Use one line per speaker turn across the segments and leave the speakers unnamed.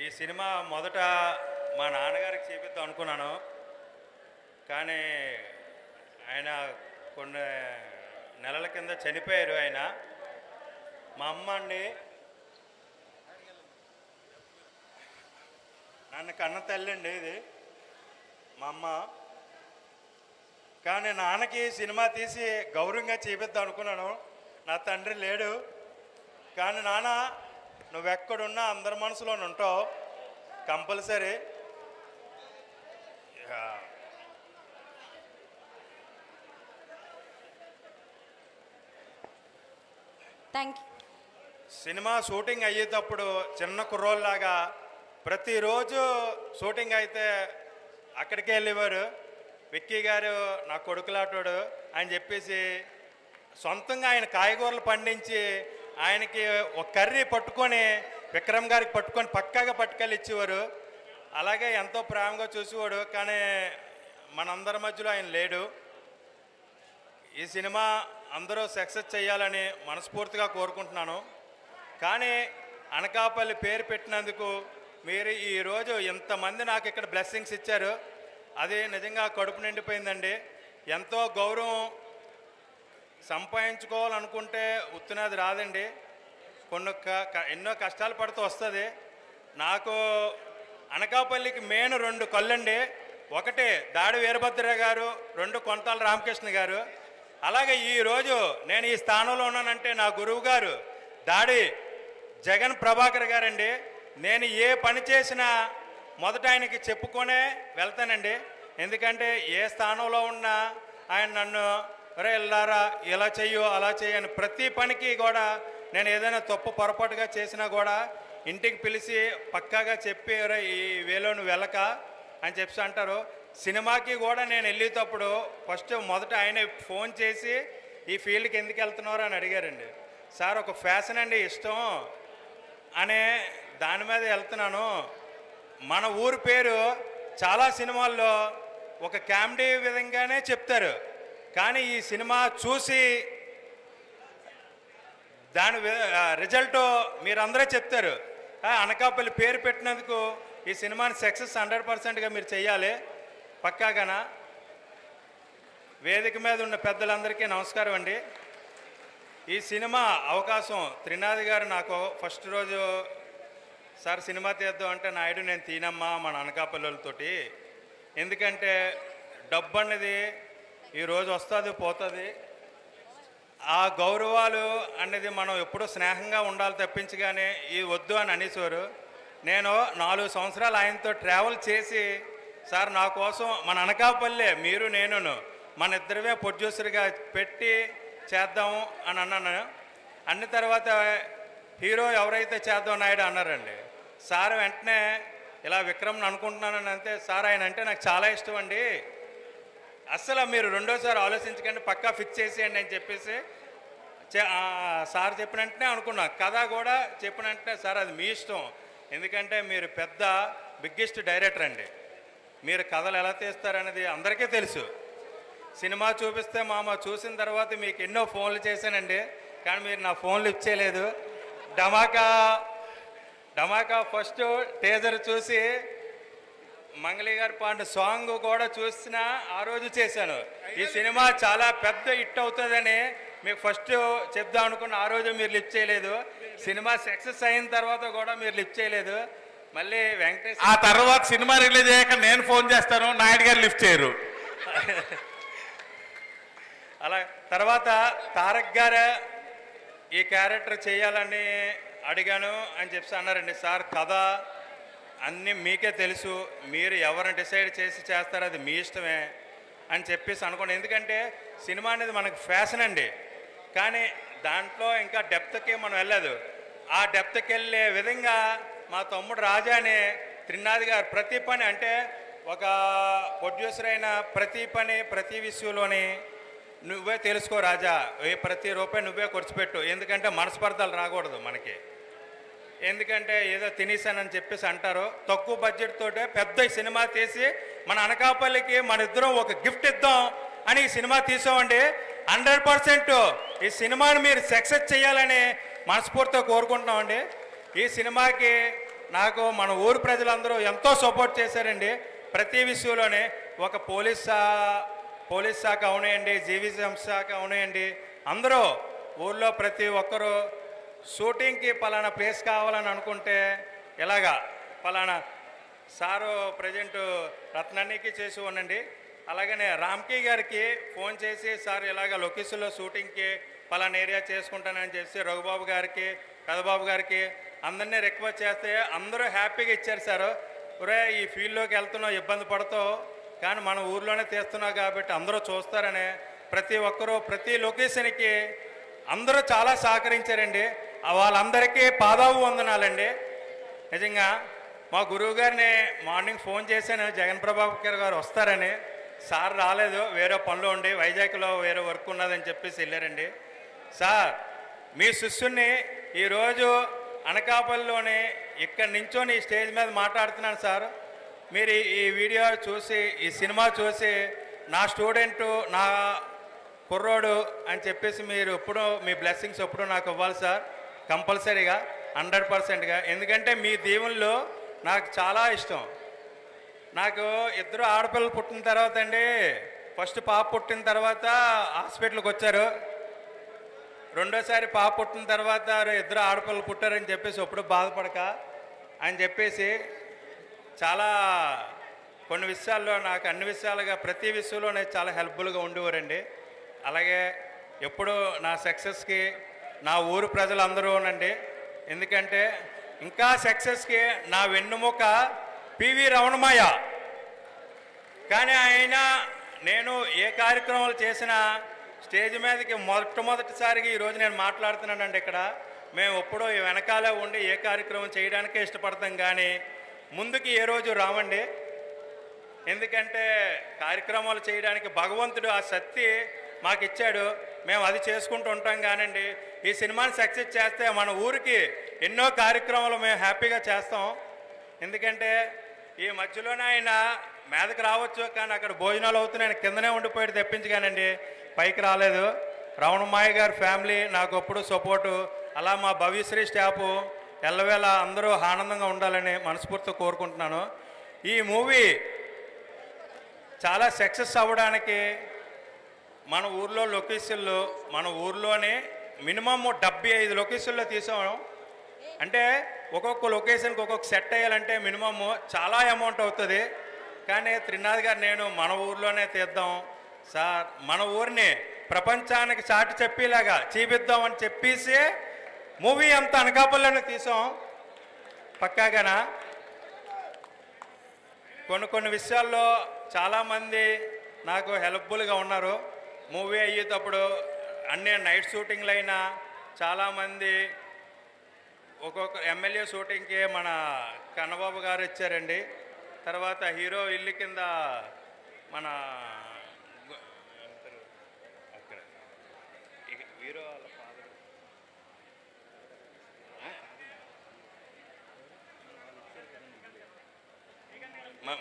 ఈ సినిమా మొదట మా నాన్నగారికి చేపిద్దాం అనుకున్నాను. కానీ ఆయన కొన్ని నెలల కింద చనిపోయారు. ఆయన మా అమ్మ అండి, నన్ను కన్న తల్లి అండి ఇది మా అమ్మ. కానీ నాన్నకి సినిమా తీసి గౌరవంగా చేపిద్దాం అనుకున్నాను. నా తండ్రి లేడు. కానీ నాన్న, నువ్వెక్కడున్నా అందరి మనసులో ఉంటావు compulsory.
Thank you.
Cinema shooting అయ్యేటప్పుడు చిన్న కుర్రోళ్ళలాగా ప్రతిరోజు షూటింగ్ అయితే అక్కడికి వెళ్ళేవారు. విక్కీ గారు నా కొడుకులాటోడు అని చెప్పేసి సొంతంగా ఆయన కాయగూరలు పండించి ఆయనకి ఒక కర్రీ పట్టుకొని విక్రమ్ గారికి పట్టుకొని పక్కాగా పట్టుకెళ్ళి ఇచ్చేవారు. అలాగే ఎంతో ప్రేమగా చూసేవాడు. కానీ మనందరి మధ్యలో ఆయన లేడు. ఈ సినిమా అందరూ సక్సెస్ చేయాలని మనస్ఫూర్తిగా కోరుకుంటున్నాను. కానీ అనకాపల్లి పేరు పెట్టినందుకు మీరు ఈరోజు ఇంతమంది నాకు ఇక్కడ బ్లెస్సింగ్స్ ఇచ్చారు. అది నిజంగా కడుపు నిండిపోయిందండి. ఎంతో గౌరవం సంపాదించుకోవాలనుకుంటే ఉత్తనది రాదండి. ఎన్నో కష్టాలు పడుతూ వస్తుంది. నాకు అనకాపల్లికి మెయిన్ 2 కళ్ళండి. ఒకటి దాడి వీరభద్ర గారు, 2 కొంతాల రామకృష్ణ గారు. అలాగే ఈరోజు నేను ఈ స్థానంలో ఉన్నానంటే నా గురువు గారు దాడి జగన్ ప్రభాకర్ గారండి. నేను ఏ పని చేసినా మొదట ఆయనకి చెప్పుకొనే వెళ్తానండి. ఎందుకంటే ఏ స్థానంలో ఉన్నా ఆయన నన్ను రే వెళ్ళారా, ఇలా చెయ్యు అలా చెయ్యి అని ప్రతి పనికి కూడా నేను ఏదైనా తప్పు పొరపాటుగా చేసినా కూడా ఇంటికి పిలిచి పక్కాగా చెప్పి ఈ వేలో నువ్వు వెళ్ళక అని చెప్పి అంటారు. సినిమాకి కూడా నేను వెళ్ళేటప్పుడు ఫస్ట్ మొదట ఆయన ఫోన్ చేసి ఈ ఫీల్డ్కి ఎందుకు వెళ్తున్నారు అని అడిగారండి. సార్ ఒక ఫ్యాషన్ అండి ఇష్టం అనే దాని మీద వెళ్తున్నాను. మన ఊరి పేరు చాలా సినిమాల్లో ఒక కామెడీ విధంగానే చెప్తారు. కానీ ఈ సినిమా చూసి దాని రిజల్ట్ మీరందరూ చెప్తారు. అనకాపల్లి పేరు పెట్టినందుకు ఈ సినిమాని సక్సెస్ 100%గా మీరు చెయ్యాలి పక్కాగానా. వేదిక మీద ఉన్న పెద్దలందరికీ నమస్కారం అండి. ఈ సినిమా అవకాశం త్రినాథ్ గారు నాకు ఫస్ట్ రోజు సార్ సినిమా తీద్దాం అంటే నాయుడు నేను తీనమ్మా మన అనకాపల్లితోటి. ఎందుకంటే డబ్బు అనేది ఈరోజు వస్తుంది పోతుంది. ఆ గౌరవాలు అనేది మనం ఎప్పుడూ స్నేహంగా ఉండాలి తప్పించి కానీ ఈ వద్దు అని అనేసేవారు. నేను 4 సంవత్సరాలు ఆయనతో ట్రావెల్ చేసి సార్ నా కోసం మన అనకాపల్లె మీరు నేను మన ఇద్దరమే ప్రొడ్యూసర్గా పెట్టి చేద్దాము అని అన్నాను. అన్న తర్వాత హీరో ఎవరైతే చేద్దాం నాయుడు అన్నారండి. సార్ వెంటనే ఇలా విక్రమ్ని అనుకుంటున్నానని అంతే. సార్ ఆయన అంటే నాకు చాలా ఇష్టం అండి, అస్సలు మీరు రెండోసారి ఆలోచించకండి, పక్కా ఫిక్స్ చేసేయండి అని చెప్పేసి సార్ చెప్పినట్టునే అనుకున్నా. కథ కూడా చెప్పినట్టునే సార్ అది మీ ఇష్టం, ఎందుకంటే మీరు పెద్ద బిగ్గెస్ట్ డైరెక్టర్ అండి, మీరు కథలు ఎలా తీస్తారనేది అందరికీ తెలుసు. సినిమా చూపిస్తే మామ చూసిన తర్వాత మీకు ఎన్నో ఫోన్లు చేశానండి, కానీ మీరు నా ఫోన్లు ఇచ్చేయలేదు. ధమాకా ఫస్ట్ టీజర్ చూసి మంగళి గారి పాట సాంగ్ కూడా చూసినా ఆ రోజు చేశాను. ఈ సినిమా చాలా పెద్ద హిట్ అవుతుందని మీకు ఫస్ట్ చెప్దాం అనుకున్న ఆ రోజు మీరు లిఫ్ట్ చేయలేదు. సినిమా సక్సెస్ అయిన తర్వాత కూడా మీరు లిఫ్ట్ చేయలేదు. మళ్ళీ వెంకటేష్
ఆ తర్వాత సినిమా రిలీజ్ అయ్యాక నేను ఫోన్ చేస్తాను, నాయుడు గారు లిఫ్ట్ చేయరు.
అలా తర్వాత తారక్ గారు ఈ క్యారెక్టర్ చేయాలని అడిగాను అని చెప్పి అన్నారండి. సార్ కథ అన్నీ మీకే తెలుసు, మీరు ఎవరిని డిసైడ్ చేసి చేస్తారో అది మీ ఇష్టమే అని చెప్పేసి అనుకోండి. ఎందుకంటే సినిమా అనేది మనకు ఫ్యాషన్ అండి, కానీ దాంట్లో ఇంకా డెప్త్కి మనం వెళ్ళలేదు. ఆ డెప్త్కి వెళ్ళే విధంగా మా తమ్ముడు రాజాని త్రినాథ్ గారు ప్రతి పని అంటే ఒక ప్రొడ్యూసర్ అయిన ప్రతి పని ప్రతి విషయంలోని నువ్వే తెలుసుకో రాజా, ప్రతి రూపాయి నువ్వే ఖర్చు పెట్టు, ఎందుకంటే మనస్పర్ధలు రాకూడదు మనకి. ఎందుకంటే ఏదో తినేసానని చెప్పేసి అంటారు. తక్కువ బడ్జెట్ తోటే పెద్ద సినిమా తీసి మన అనకాపల్లికి మన ఇద్దరం ఒక గిఫ్ట్ ఇద్దాం అని ఈ సినిమా తీసామండి. 100% ఈ సినిమాని మీరు సక్సెస్ చేయాలని మనస్ఫూర్తిగా కోరుకుంటున్నామండి. ఈ సినిమాకి నాకు మన ఊరు ప్రజలందరూ ఎంతో సపోర్ట్ చేశారండి. ప్రతి విషయంలోనే ఒక పోలీస్ శాఖ అవునాయండి, జీవీఎం శాఖ అవునాయండి, అందరూ ఊళ్ళో ప్రతి ఒక్కరూ షూటింగ్కి పలానా ప్లేస్ కావాలని అనుకుంటే ఇలాగా పలానా సారు ప్రజెంట్ రత్నానికి చేసి ఉండండి. అలాగనే రామ్కి గారికి ఫోన్ చేసి సార్ ఇలాగ లొకేషన్లో షూటింగ్కి పలానా ఏరియా చేసుకుంటానని చెప్పి రఘుబాబు గారికి, పెదబాబు గారికి అందరినీ రిక్వెస్ట్ చేస్తే అందరూ హ్యాపీగా ఇచ్చారు. సార్ ఒరే ఈ ఫీల్డ్లోకి వెళ్తున్నావు, ఇబ్బంది పడతావు, కానీ మన ఊర్లోనే తీస్తున్నావు కాబట్టి అందరూ చూస్తారని ప్రతి ఒక్కరూ ప్రతి లొకేషన్కి అందరూ చాలా సహకరించారండి. వాళ్ళందరికీ పాదావు వందనాలండి. నిజంగా మా గురువు గారిని మార్నింగ్ ఫోన్ చేశాను, జగన్ ప్రభాకర్ గారు వస్తారని. సార్ రాలేదు, వేరే పనిలో ఉండి వైజాగ్లో వేరే వర్క్ ఉన్నదని చెప్పేసి వెళ్ళారండి. సార్ మీ శిష్యుణ్ణి ఈరోజు అనకాపల్లిలోని ఇక్కడ నించొని ఈ స్టేజ్ మీద మాట్లాడుతున్నాను సార్. మీరు ఈ వీడియో చూసి ఈ సినిమా చూసి నా స్టూడెంటు, నా కుర్రోడు అని చెప్పేసి మీరు ఎప్పుడూ మీ బ్లెస్సింగ్స్ ఎప్పుడూ నాకు ఇవ్వాలి సార్, కంపల్సరీగా 100%గా. ఎందుకంటే మీ దీవుల్లో నాకు చాలా ఇష్టం. నాకు 2 ఆడపిల్లలు పుట్టిన తర్వాత అండి, ఫస్ట్ పాప పుట్టిన తర్వాత హాస్పిటల్కి వచ్చారు, రెండోసారి పాప పుట్టిన తర్వాత 2 ఆడపిల్లలు పుట్టారని చెప్పేసి ఎప్పుడు బాధపడక అని చెప్పేసి చాలా కొన్ని విషయాల్లో నాకు అన్ని విషయాలుగా ప్రతి విషయంలో నాకు చాలా హెల్ప్ఫుల్గా ఉండేవారండి. అలాగే ఎప్పుడు నా సక్సెస్కి నా ఊరు ప్రజలందరూనండి. ఎందుకంటే ఇంకా సక్సెస్కి నా వెన్నుముక పివి రమణమయ్య. కానీ ఆయన నేను ఏ కార్యక్రమాలు చేసినా స్టేజ్ మీదకి మొట్టమొదటిసారిగా ఈరోజు నేను మాట్లాడుతున్నానండి. ఇక్కడ మేము ఎప్పుడూ వెనకాలే ఉండి ఏ కార్యక్రమం చేయడానికే ఇష్టపడతాం, కానీ ముందుకి ఏ రోజు రామండి. ఎందుకంటే కార్యక్రమాలు చేయడానికి భగవంతుడు ఆ శక్తి మాకు ఇచ్చాడు, మేము అది చేసుకుంటూ ఉంటాం. కానండి ఈ సినిమాని సక్సెస్ చేస్తే మన ఊరికి ఎన్నో కార్యక్రమాలు మేము హ్యాపీగా చేస్తాం. ఎందుకంటే ఈ మధ్యలోనే ఆయన మీదకి రావచ్చు, కానీ అక్కడ భోజనాలు అవుతున్నాయి, ఆయన కిందనే ఉండిపోయాడు తెప్పించగానండి, పైకి రాలేదు. రమణమాయ గారి ఫ్యామిలీ నాకు ఎప్పుడు సపోర్టు. అలా మా భవ్యశ్రీ స్టాఫ్ ఎల్లవేళ అందరూ ఆనందంగా ఉండాలని మనస్ఫూర్తిగా కోరుకుంటున్నాను. ఈ మూవీ చాలా సక్సెస్ అవ్వడానికి మన ఊర్లో లొకేషన్లు, మన ఊర్లోనే మినిమమ్ 75 లొకేషన్లో తీసాము. అంటే ఒక్కొక్క లొకేషన్కి ఒక్కొక్క సెట్ అయ్యాలంటే మినిమమ్ చాలా అమౌంట్ అవుతుంది. కానీ త్రినాథ్ గారు నేను మన ఊర్లోనే తీద్దాం సార్, మన ఊరిని ప్రపంచానికి చాటి చెప్పేలాగా చూపిద్దామని చెప్పేసి మూవీ అంతా అనకాపల్లిలోనే తీసాం. పక్కాగానా కొన్ని విషయాల్లో చాలామంది నాకు హెల్ప్ఫుల్గా ఉన్నారు. మూవీ అయ్యేటప్పుడు అన్ని నైట్ షూటింగ్లు అయినా చాలామంది ఒక్కొక్క ఎమ్మెల్యే షూటింగ్కి మన కన్నబాబు గారు ఇచ్చారండి. తర్వాత హీరో ఇల్లు కింద మన అక్కడ హీరో వాళ్ళ ఫాదర్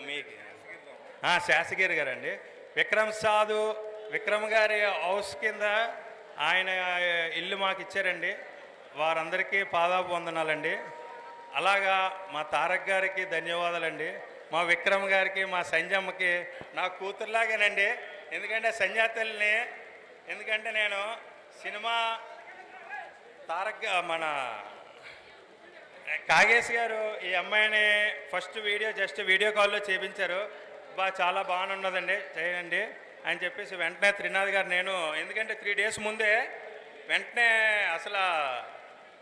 మీకు శాసగిరి గారండి, విక్రమ్ గారి హౌస్ కింద ఆయన ఇల్లు మాకు ఇచ్చారండి. వారందరికీ పాదాపు వందనాలండి. అలాగా మా తారక్ గారికి ధన్యవాదాలండి, మా విక్రమ్ గారికి, మా సంజమ్మకి నా కూతురులాగానండి. ఎందుకంటే సంజాతల్ని, ఎందుకంటే నేను సినిమా తారక్ మన కాగేష్ గారు ఈ అమ్మాయిని ఫస్ట్ జస్ట్ వీడియో కాల్లో చేయించారు. చాలా బాగున్నదండి, చేయండి అని చెప్పేసి వెంటనే త్రినాథ్ గారు నేను, ఎందుకంటే 3 డేస్ ముందే వెంటనే అసలు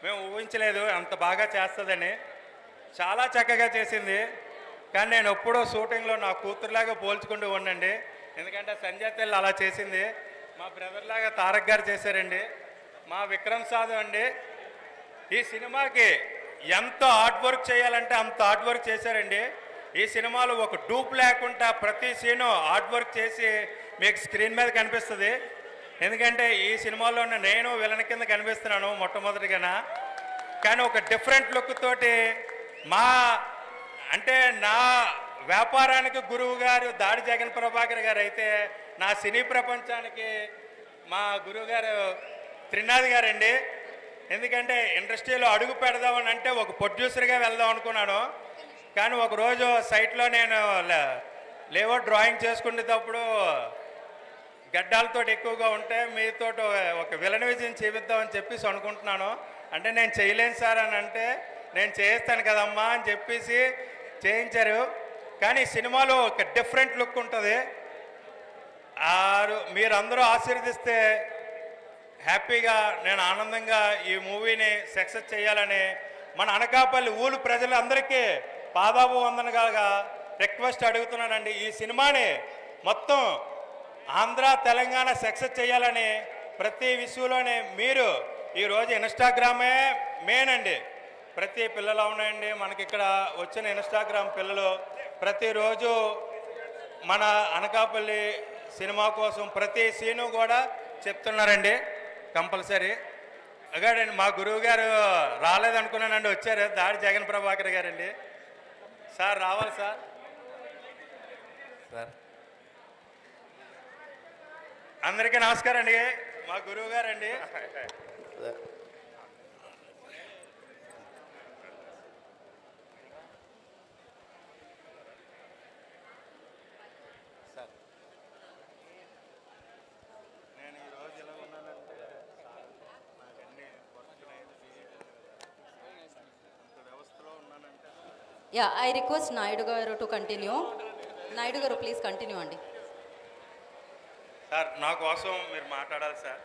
మేము ఊహించలేదు అంత బాగా చేస్తుందని. చాలా చక్కగా చేసింది. కానీ నేను ఎప్పుడో షూటింగ్లో నా కూతురులాగా పోల్చుకుంటూ ఉండండి. ఎందుకంటే సంజయ్ తెల్ అలా చేసింది, మా బ్రదర్లాగా తారక్ గారు చేశారండి. మా విక్రమ్ సాధు అండి ఈ సినిమాకి ఎంత హార్డ్ వర్క్ చేయాలంటే అంత హార్డ్ వర్క్ చేశారండి. ఈ సినిమాలో ఒక డూప్ లేకుండా ప్రతి సీను హార్డ్ వర్క్ చేసి మీకు స్క్రీన్ మీద కనిపిస్తుంది. ఎందుకంటే ఈ సినిమాలో నేను విలన్ కింద కనిపిస్తున్నాను మొట్టమొదటిగా, కానీ ఒక డిఫరెంట్ లుక్ తోటి అంటే నా వ్యాపారానికి గురువు గారు దాడి జగన్ ప్రభాకర్ గారు అయితే, నా సినీ ప్రపంచానికి మా గురువు గారు త్రినాథ్ గారండి. ఎందుకంటే ఇండస్ట్రీలో అడుగు పెడదామని అంటే ఒక ప్రొడ్యూసర్గా వెళ్దాం అనుకున్నాను. కానీ ఒకరోజు సైట్లో నేను లేవో డ్రాయింగ్ చేసుకునేటప్పుడు గడ్డాలతో ఎక్కువగా ఉంటే మీతో ఒక విలన్ విజయం చేపిద్దామని చెప్పేసి అనుకుంటున్నాను. అంటే నేను చేయలేను సార్ అని అంటే నేను చేస్తాను కదమ్మా అని చెప్పేసి చేయించారు. కానీ సినిమాలో ఒక డిఫరెంట్ లుక్ ఉంటుంది. మీరందరూ ఆశీర్వదిస్తే హ్యాపీగా నేను ఆనందంగా ఈ మూవీని సక్సెస్ చేయాలని మన అనకాపల్లి ఊరు ప్రజలందరికీ పాదాభు వందనగా రిక్వెస్ట్ అడుగుతున్నానండి. ఈ సినిమాని మొత్తం ఆంధ్ర తెలంగాణ సక్సెస్ చేయాలని ప్రతి విషయంలోనే మీరు ఈరోజు ఇన్స్టాగ్రామే మెయిన్ అండి. ప్రతి పిల్లలు ఉన్నాయండి మనకి ఇక్కడ వచ్చిన ఇన్స్టాగ్రామ్ పిల్లలు ప్రతిరోజు మన అనకాపల్లి సినిమా కోసం ప్రతి సీను కూడా చెప్తున్నారండి. కంపల్సరీ అగాడండి మా గురువు గారు రాలేదనుకున్నానండి, వచ్చారు. దాడి జగన్ ప్రభాకర్ గారండి. సార్ రావాలి సార్.
సార్
అందరికీ నమస్కారం అండి. మా గురువు గారండి. నేను ఈరోజు ఇలా ఉన్నానంటే నాకన్నీ వ్యవస్థలో ఉన్నానంటే
యా, ఐ రిక్వెస్ట్ నాయుడు గారు టు కంటిన్యూ. నాయుడు గారు ప్లీజ్ కంటిన్యూ అండి.
సార్ నా కోసం మీరు మాట్లాడాలి సార్.